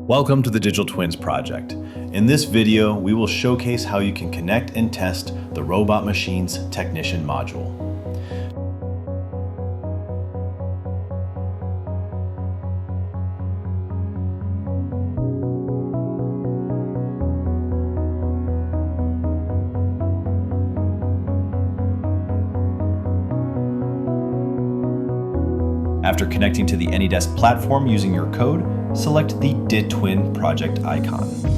Welcome to the Digital Twins project. In this video, we will showcase how you can connect and test the Robot Machines Technician module. After connecting to the AnyDesk platform using your code, select the DiTwin project icon.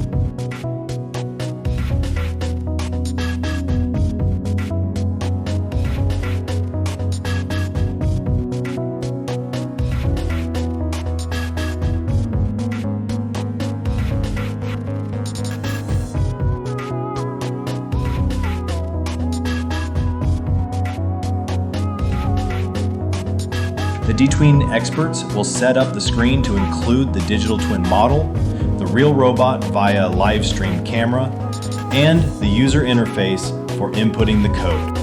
The DiTwin experts will set up the screen to include the digital twin model, the real robot via live stream camera, and the user interface for inputting the code.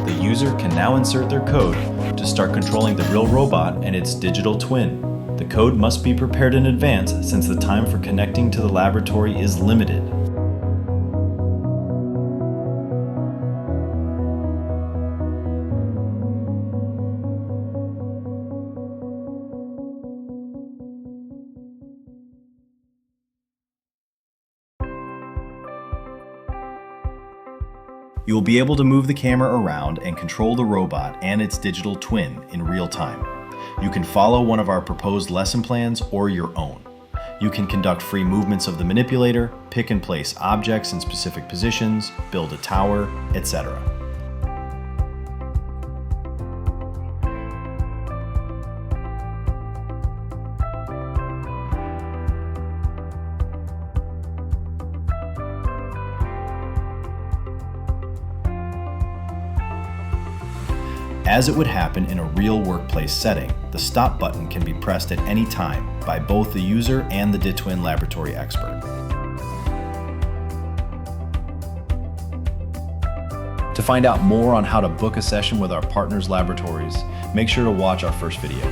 The user can now insert their code to start controlling the real robot and its digital twin. The code must be prepared in advance since the time for connecting to the laboratory is limited. You will be able to move the camera around and control the robot and its digital twin in real time. You can follow one of our proposed lesson plans or your own. You can conduct free movements of the manipulator, pick and place objects in specific positions, build a tower, etc. As it would happen in a real workplace setting, the stop button can be pressed at any time by both the user and the DiTwin laboratory expert. To find out more on how to book a session with our partners' laboratories, make sure to watch our first video.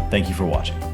Thank you for watching.